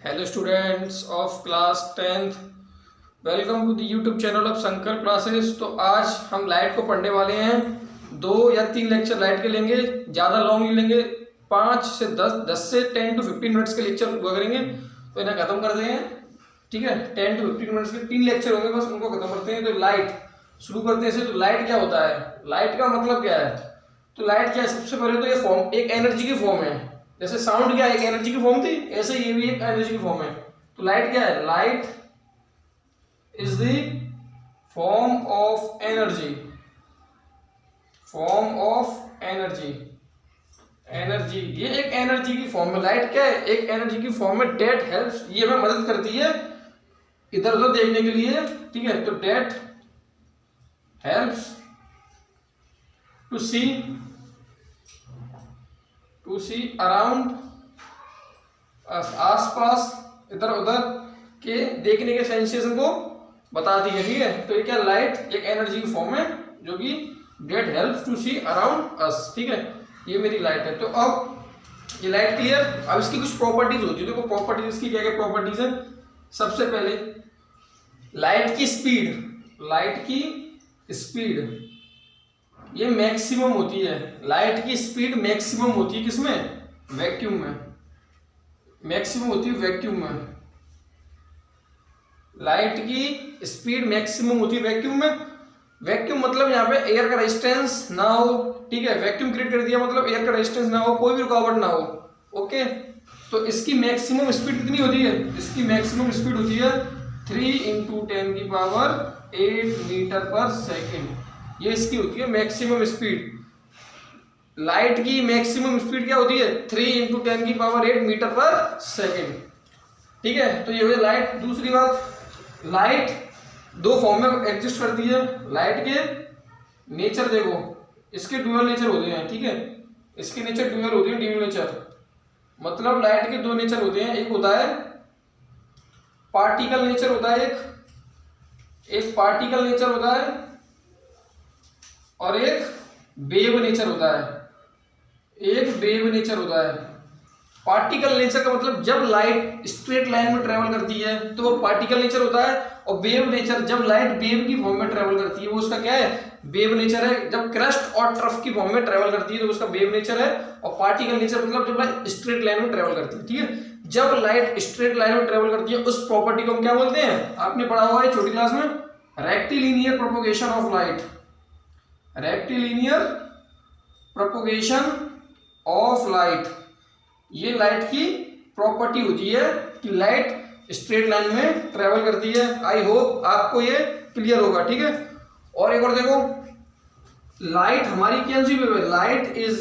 Hello students of class 10th, welcome to the YouTube channel of Shankar classes. तो आज हम light को पढ़ने वाले हैं। 2 या 3 लेक्चर लाइट के लेंगे, ज़्यादा लॉन्ग नहीं लेंगे। 5 से 10 से 10 to 15 मिनट्स के लेक्चर हुआ करेंगे, तो इन्हें ख़त्म कर देंगे। ठीक है, 10 to 15 मिनट्स के 3 लेक्चर होंगे, बस उनको ख़त्म करते हैं। तो लाइट शुरू करते हैं। तो लाइट क्या होता है, लाइट का मतलब क्या है? तो लाइट क्या है? सबसे पहले तो ये फॉर्म एक एनर्जी की फॉर्म है। जैसे साउंड क्या एक एनर्जी की फॉर्म थी, ऐसे ये भी एक एनर्जी की फॉर्म है। तो लाइट क्या है? Light is the form of energy, form of energy, energy. ये एक एनर्जी की फॉर्म है। लाइट क्या है? एक एनर्जी की फॉर्म है। डेट हेल्प्स, ये हमें मदद करती है इधर उधर देखने के लिए। ठीक है, तो that helps to see around, आसपास इधर उधर के देखने के सेंसेशन को बताती है। ठीक है, तो ये क्या, लाइट एक एनर्जी की फॉर्म है जो कि that helps to see around us. ठीक है, ये मेरी लाइट है। तो अब ये लाइट क्लियर। अब इसकी कुछ प्रॉपर्टीज होती है। देखो प्रॉपर्टीज इसकी क्या क्या प्रॉपर्टीज है। सबसे पहले लाइट की स्पीड, लाइट की स्पीड ये मैक्सिमम होती है। लाइट की स्पीड मैक्सिमम होती है किसमें? वैक्यूम में। मैक्सिमम होती है वैक्यूम में। लाइट की स्पीड मैक्सिमम होती है वैक्यूम में। वैक्यूम मतलब यहाँ पे एयर का रेजिस्टेंस ना हो। ठीक है, वैक्यूम क्रिएट कर दिया मतलब एयर का रेजिस्टेंस ना हो, कोई भी रुकावट ना हो। ओके, तो इसकी मैक्सिमम स्पीड कितनी होती है? इसकी मैक्सिमम स्पीड होती है 3 × 10⁸ मीटर पर सेकेंड। ये इसकी होती है मैक्सिमम स्पीड। लाइट की मैक्सिमम स्पीड क्या होती है? 3 × 10⁸ मीटर पर सेकेंड। ठीक है, तो ये हुई लाइट। दूसरी बात, लाइट 2 फॉर्म में एग्जिस्ट करती है। लाइट के नेचर देखो, इसके ड्यूअल नेचर होते हैं। ठीक है, इसके नेचर ड्यूअल होते हैं। ड्यूअल नेचर मतलब लाइट के 2 नेचर होते हैं। एक होता है पार्टिकल नेचर होता है, एक पार्टिकल नेचर होता है और एक वेव नेचर होता है। एक वेव नेचर होता है। पार्टिकल नेचर का मतलब जब लाइट स्ट्रेट लाइन में ट्रेवल करती है तो वो पार्टिकल नेचर होता है। और वेव नेचर जब लाइट वेव की फॉर्म में ट्रेवल करती है वो उसका क्या है? वेव नेचर है। जब क्रस्ट और ट्रफ की फॉर्म में ट्रेवल करती है तो उसका वेव नेचर है। और पार्टिकल नेचर मतलब जब लाइट स्ट्रेट लाइन में ट्रेवल करती है। ठीक है, जब लाइट स्ट्रेट लाइन में ट्रेवल करती है उस प्रॉपर्टी को हम क्या बोलते हैं? आपने पढ़ा हुआ है छोटी क्लास में, rectilinear propagation of light. Rectilinear propagation of light, ये लाइट की प्रॉपर्टी होती है कि लाइट स्ट्रेट लाइन में ट्रेवल करती है। आई होप आपको ये क्लियर होगा। ठीक है, और एक और देखो, लाइट हमारी कौन सी वेव है? Light is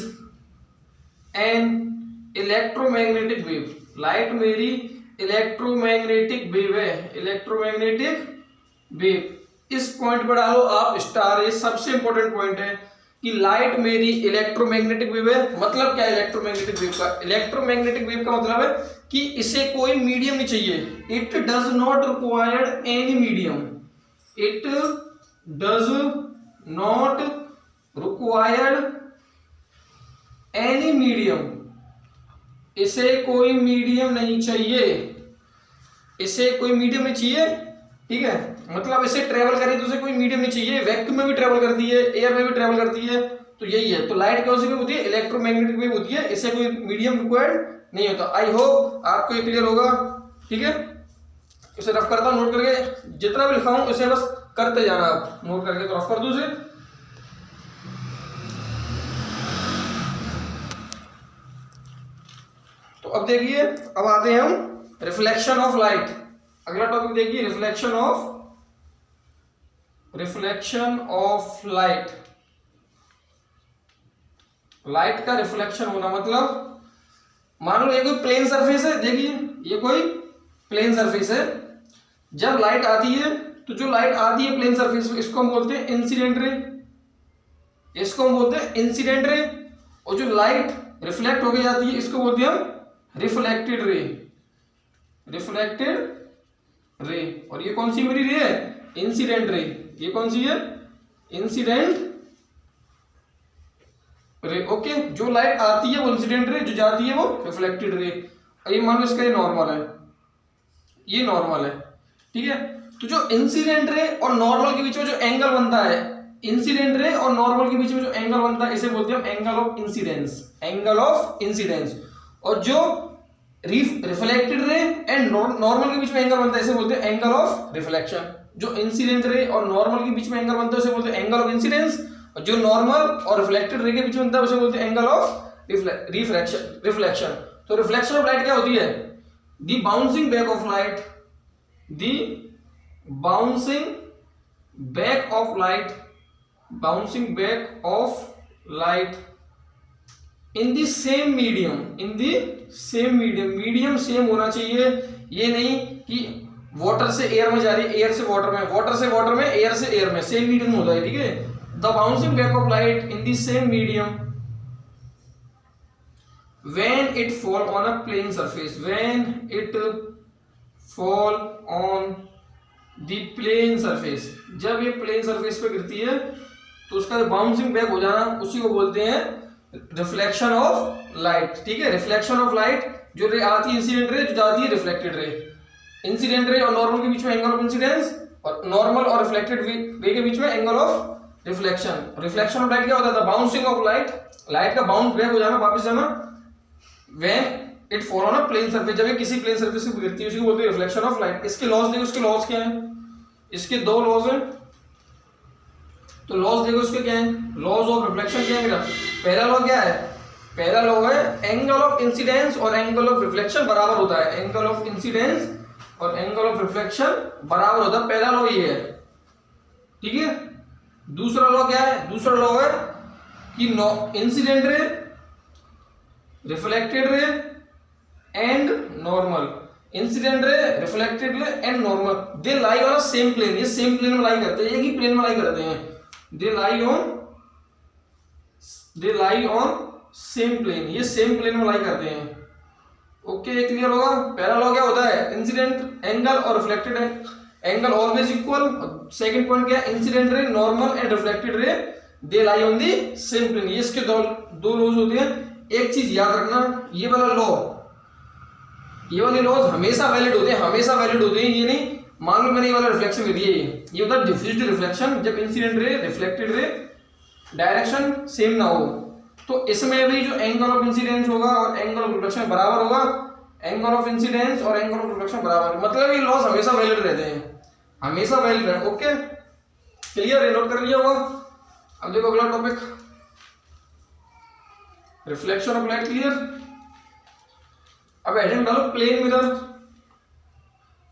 an electromagnetic wave. Light मेरी इलेक्ट्रोमैग्नेटिक वेव है। इलेक्ट्रोमैग्नेटिक वेव, इस पॉइंट पर डालो आप स्टार। ये सबसे इंपॉर्टेंट पॉइंट है कि लाइट मेरी इलेक्ट्रोमैग्नेटिक वेव है। मतलब क्या है इलेक्ट्रोमैग्नेटिक वेव का? इलेक्ट्रोमैग्नेटिक वेव का मतलब है कि इसे कोई मीडियम नहीं चाहिए। It does not require any medium. It does not require any medium. इसे कोई मीडियम नहीं चाहिए। इसे कोई मीडियम नहीं चाहिए। ठीक है, मतलब इसे ट्रेवल करे तो उसे कोई मीडियम नहीं चाहिए। वैक्यूम में भी ट्रेवल करती है, एयर में भी ट्रेवल करती है। तो यही है। तो लाइट कौन सी वेव होती है? इलेक्ट्रोमैग्नेटिक वेव होती है। इसे कोई मीडियम रिक्वायर्ड नहीं होता। आई होप आपको ये क्लियर होगा। ठीक है, इसे रफ करता हूं, नोट करके जितना भी लिखा हूं उसे बस करते जाना। आप नोट करके तो रफ कर दो उसे। तो अब देखिए, अब आते हैं हम रिफ्लेक्शन ऑफ लाइट। अगला टॉपिक देखिए, रिफ्लेक्शन ऑफ लाइट। लाइट का रिफ्लेक्शन होना मतलब, मान लो ये कोई प्लेन सरफेस है। देखिए ये कोई प्लेन सरफेस है। जब लाइट आती है तो जो लाइट आती है प्लेन सरफेस पे, इसको हम बोलते हैं इंसिडेंट रे। इसको हम बोलते हैं इंसिडेंट रे। और जो लाइट रिफ्लेक्ट होके जाती है इसको बोलते हैं हम रिफ्लेक्टेड रे। रिफ्लेक्टेड रे। और ये कौन सी मेरी रे है? इंसिडेंट रे। ये कौन सी है? इंसिडेंट रे। ओके, जो लाइट आती है वो इंसिडेंट रे, जो जाती है वो रिफ्लेक्टेड रे। ये मान लो इसका ये नॉर्मल है। ये नॉर्मल है, ठीक है। तो जो इंसिडेंट रे और नॉर्मल के बीच में जो एंगल बनता है, इंसिडेंट रे और नॉर्मल के बीच में जो एंगल बनता है इसे बोलते हैं हम angle of incidence, angle of incidence. और जो रिफ्लेक्टेड रे एंड नॉर्मल के बीच में एंगल बनता है इसे बोलते हैं एंगल ऑफ रिफ्लेक्शन। जो इंसिडेंट रे और नॉर्मल के बीच में एंगल बनता है उसे बोलते हैं एंगल ऑफ इंसिडेंस, और जो नॉर्मल और रिफ्लेक्टेड रे के बीच में बनता है उसे बोलते हैं एंगल ऑफ रिफ्लेक्शन। तो रिफ्लेक्शन ऑफ लाइट क्या होती है? The bouncing back of light, the bouncing back of light, bouncing back of light in the same medium, in the same medium, medium same होना चाहिए। ये नहीं कि वाटर से एयर में जा रही है, एयर से वाटर में, वाटर से वाटर में, एयर से एयर में, सेम मीडियम होता है, ठीक है। The bouncing back of light in the same medium when it fall on a plane surface, when it fall on the plane surface, जब ये प्लेन सरफेस पे गिरती है तो उसका बाउंसिंग बैक हो जाना उसी को बोलते हैं रिफ्लेक्शन ऑफ लाइट, ठीक है। रिफ्लेक्शन ऑफ लाइट, जो रे आती है इंसिडेंट रे, जो जाती है रिफ्लेक्टेड रे। इंसिडेंट रे और नॉर्मल के बीच में एंगल ऑफ इंसिडेंस, और नॉर्मल और रिफ्लेक्टेड रे के बीच में angle of reflection. Reflection of light क्या होता था? बाउंसिंग ऑफ लाइट, लाइट का बाउंस बैक हो जाना, वापस जाना। When it fall on a plane surface, जब ये किसी प्लेन सरफेस पे गिरती है उसी को बोलते हैं रिफ्लेक्शन ऑफ लाइट। इसके लॉज देखो, इसके लॉज क्या हैं? इसके दो लॉज हैं, तो लॉज देखो इसके क्या हैं? लॉज ऑफ रिफ्लेक्शन क्या है मेरा? पहला लॉ क्या है? पहला लॉ है एंगल ऑफ इंसिडेंस और एंगल ऑफ रिफ्लेक्शन बराबर होता है, एंगल ऑफ इंसिडेंस और एंगल ऑफ रिफ्लेक्शन बराबर होता है, पहला लॉ ये है, ठीक है। दूसरा लॉ क्या है? दूसरा लॉ है कि incident ray, reflected ray and normal, incident ray, reflected ray and normal, they lie on same plane, ये सेम प्लेन में लाई करते हैं, एक ही प्लेन में लाई करते हैं, दे लाई ऑन सेम प्लेन, ये सेम प्लेन में लाई करते हैं। ओके, क्लियर होगा? पहला लॉ क्या होता है? इंसिडेंट एंगल और reflected angle always equal. Second point क्या है? Incident ray, normal and reflected ray, they lie on the same plane. ये इसके दो लॉज होते हैं। एक चीज याद रखना, ये वाला लॉ, ये वाले लॉज हमेशा वैलिड होते हैं, हमेशा वैलिड होते हैं। ये नहीं मान लो मैंने ये वाला रिफ्लेक्शन दिया, ये होता है डिफ्यूज्ड रिफ्लेक्शन, जब इंसिडेंट रे, रिफ्लेक्टेड रे डायरेक्शन सेम ना हो, तो इसमें भी जो एंगल ऑफ इंसिडेंस होगा और एंगल ऑफ रिफ्लेक्शन बराबर होगा, एंगल ऑफ इंसिडेंस और एंगल ऑफ रिफ्लेक्शन बराबर, मतलब ये लॉज हमेशा वैलिड रहते हैं, हमेशा वैलिड है। ओके, क्लियर है? नोट कर लिया होगा। अब देखो अगला topic, reflection of light. Clear? अब हेडिंग डालो प्लेन मिरर।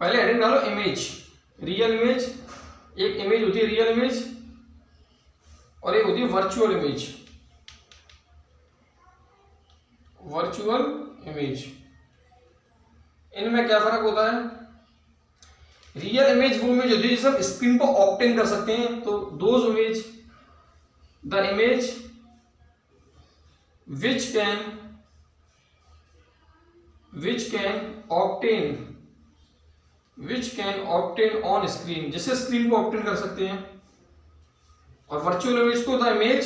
पहले हेडिंग डालो इमेज, रियल इमेज। एक इमेज होती है रियल इमेज और एक होती है वर्चुअल इमेज, वर्चुअल इमेज। इनमें क्या फर्क होता है? रियल इमेज वो इमेज होती है जिसे हम स्क्रीन पर ऑब्टेन कर सकते हैं, तो those image, the image which can obtain on screen, जिसे स्क्रीन को ऑब्टेन कर सकते हैं। और वर्चुअल इमेज को the image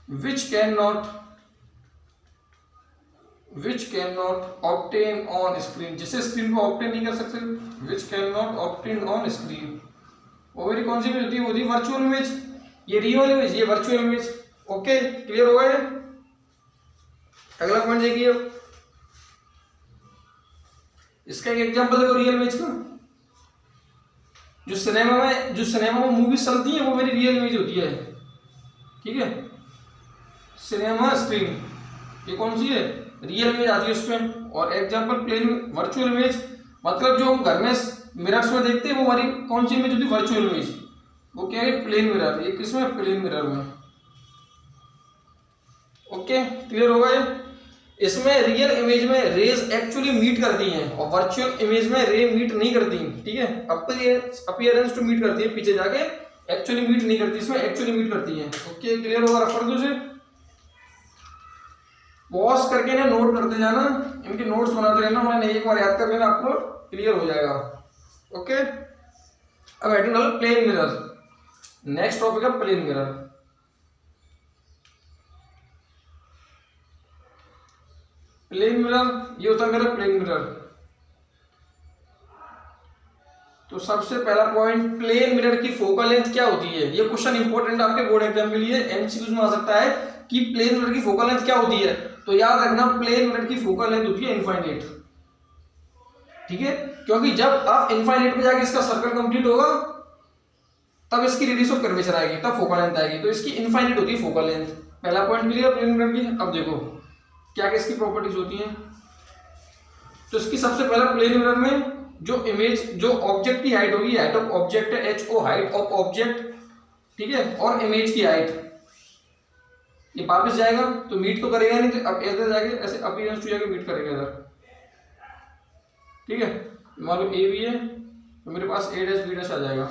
which cannot obtain on screen, जिसे स्क्रीन को ऑब्टेन नहीं कर सकते, which cannot obtain on screen। वो मेरी कौन सी इमेज होती है? वो होती है वर्चुअल इमेज। ये रियल इमेज, ये वर्चुअल इमेज। ओके, क्लियर हो गया? अगला पॉइंट देखिए, इसका एक एग्जांपल देखो रियल इमेज का। जो सिनेमा में मूवीज चलती है वो मेरी रियल इमेज होती है, ठीक है। सिनेमा स्क्रीन, ये कौन सी है? रियल इमेज आती है उसमें। और एग्जांपल प्लेन वर्चुअल इमेज, मतलब जो हम घर में मिरर्स में देखते हैं वो हमारी कौन सी इमेज होती है? Virtual image. वो क्या है? Plane mirror. ये किसमें? प्लेन मिरर में। ओके, क्लियर होगा? ये इसमें रियल इमेज में रेज एक्चुअली मीट करती हैं और वर्चुअल इमेज में रे मीट नहीं करती, ठीक है। अपीयरेंस टू मीट करती है, पीछे जाके एक्चुअली मीट नहीं करती, इसमें एक्चुअली मीट करती हैं। ओके, क्लियर होगा? रेफर दो से पॉज करके ना नोट करते जाना, इनके नोट्स बनाते रहना, मैंने एक बार याद कर लेना, आपको क्लियर हो जाएगा। ओके, अब हेडिंग डालो प्लेन मिरर। नेक्स्ट टॉपिक है प्लेन मिरर। प्लेन मिरर, ये होता है मेरा प्लेन मिरर। सबसे पहला पॉइंट, प्लेन मिरर की फोकल लेंथ क्या होती है। ये क्वेश्चन इंपॉर्टेंट आपके बोर्ड एग्जाम के लिए, एमसीक्यूज में आ सकता है कि प्लेन मिरर की फोकल लेंथ क्या होती है। तो याद रखना प्लेन मिरर की फोकल लेंथ होती है इनफाइनाइट, ठीक है, क्योंकि जब आप इनफाइनाइट पे जाके इसका सर्कल कंप्लीट होगा तब इसकी रेडियस ऑफ कर्वेचर आएगी, तब फोकल लेंथ आएगी। तो इसकी इनफाइनाइट होती है फोकल लेंथ। पहला पॉइंट क्लियर प्लेन मिरर की। अब देखो क्या क्या इसकी प्रॉपर्टीज होती हैं। तो इसकी सबसे पहला प्लेन मिरर में जो इमेज, जो ऑब्जेक्ट की हाइट होगी, हाइट ऑफ ऑब्जेक्ट है HO, हाइट ऑफ ऑब्जेक्ट, ठीक है, और इमेज की हाइट, ये वापस जाएगा तो मीट तो करेगा नहीं, तो अब ऐसे जाके ऐसे अपीयरेंस टू जाके मीट करेगा इधर, ठीक है। मान लो ए भी है तो मेरे पास A डैश B डैश आ जाएगा,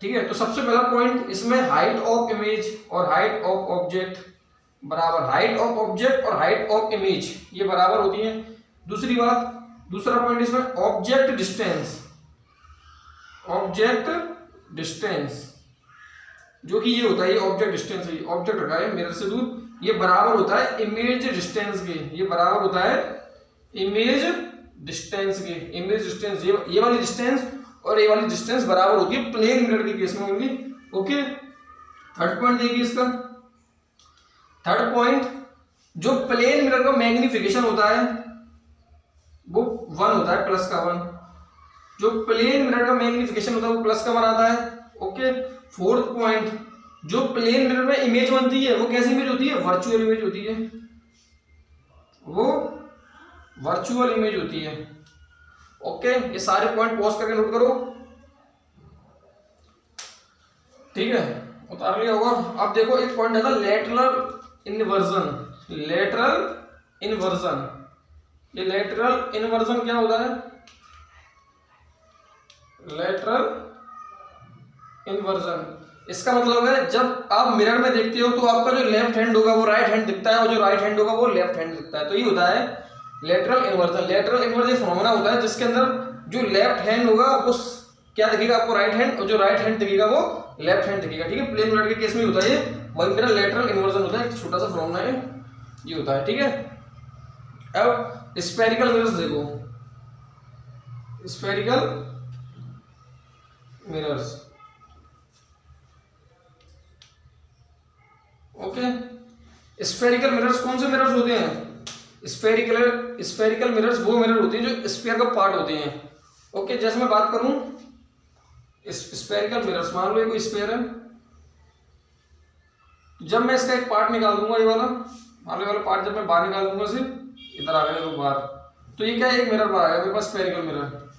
ठीक है। तो सबसे पहला पॉइंट इसमें हाइट ऑफ इमेज और हाइट ऑफ ऑब्जेक्ट बराबर, हाइट ऑफ ऑब्जेक्ट और हाइट ऑफ इमेज ये बराबर होती है। दूसरी बात, दूसरा पॉइंट इसमें ऑब्जेक्ट डिस्टेंस, ऑब्जेक्ट डिस्टेंस जो कि ये होता है, ये ऑब्जेक्ट डिस्टेंस है, ऑब्जेक्ट रखा है मिरर से दूर, ये बराबर होता है इमेज डिस्टेंस के, ये बराबर होता है इमेज डिस्टेंस के। इमेज डिस्टेंस ये वाली डिस्टेंस और ये वाली डिस्टेंस बराबर होती है प्लेन मिरर के केस में ओनली, ओके। थर्ड पॉइंट देखिए इसका, थर्ड पॉइंट, जो प्लेन मिरर का मैग्निफिकेशन होता है वो 1 होता है, प्लस का 1। जो प्लेन मिरर का मैग्निफिकेशन होता है वो प्लस का 1 आता है, ओके। फोर्थ पॉइंट, जो प्लेन मिरर में इमेज बनती है वो कैसी इमेज होती है, वर्चुअल इमेज होती है, वो वर्चुअल इमेज होती है, ओके। ये सारे पॉइंट पॉज करके नोट करो, ठीक है, उतार लिया होगा। अब देखो एक पॉइंट है लेटरल इन्वर्जन, लेटरल इन्वर्जन। ये लेटरल इन्वर्जन क्या होता है, लेटरल इन्वर्जन, इसका मतलब है जब आप मिरर में देखते हो तो आपका जो लेफ्ट हैंड होगा वो राइट हैंड दिखता है और जो राइट हैंड होगा वो लेफ्ट हैंड दिखता है। तो ये होता है lateral inversion. Lateral inversion phenomena होता है जिसके अंदर जो लेफ्ट हैंड होगा वो क्या दिखेगा आपको, राइट हैंड, और जो राइट हैंड दिखेगा वो लेफ्ट हैंड दिखेगा, ठीक है। प्लेन मिरर के केस में होता है ये, वही मेरा लेटरल इन्वर्जन होता है, एक छोटा सा फिनोमेना है ये होता है, ठीक है। अब स्फेरिकल मिरर्स देखो, spherical mirrors, okay. Spherical mirrors कौन से मिरर्स होते हैं, स्फेरिकल मिरर्स वो मिरर होते हैं जो स्फीयर का पार्ट होते हैं, ओके। जैसे मैं बात करूं स्फेरिकल मिरर्स, मान लो ये कोई स्फीयर है, जब मैं इसका एक पार्ट निकाल दूंगा, ये वाला मान लो, ये वाला पार्ट जब मैं बाहर निकाल दूंगा इसे, इधर आ गया बाहर, तो ये क्या है, एक मिरर बाहर आ गया मेरे पास, स्फेरिकल मिरर,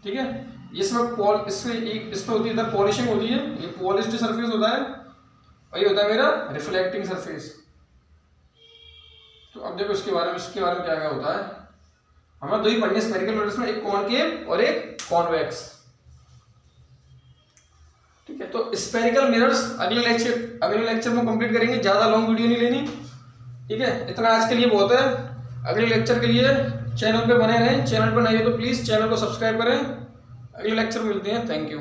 ठीक है। इसमें इसमें होती है इधर पॉलिशिंग होती है, ये पॉलिश्ड सरफेस होता है, और ये होता है मेरा रिफ्लेक्टिंग सरफेस। तो अब देखो इसके बारे में क्या क्या होता है। हमें दो ही पढ़ने स्फेरिकल मिरर्स में, एक कॉनकेव और एक कॉन्वेक्स, ठीक है। तो स्फेरिकल मिरर्स अगले लेक्चर में कंप्लीट करेंगे, ज्यादा लॉन्ग वीडियो नहीं लेनी, ठीक है। इतना आज के लिए बहुत है। अगले लेक्चर के लिए चैनल पे बने रहें, चैनल पर नहीं हो तो प्लीज चैनल को सब्सक्राइब करें। अगले लेक्चर में मिलते हैं, थैंक यू।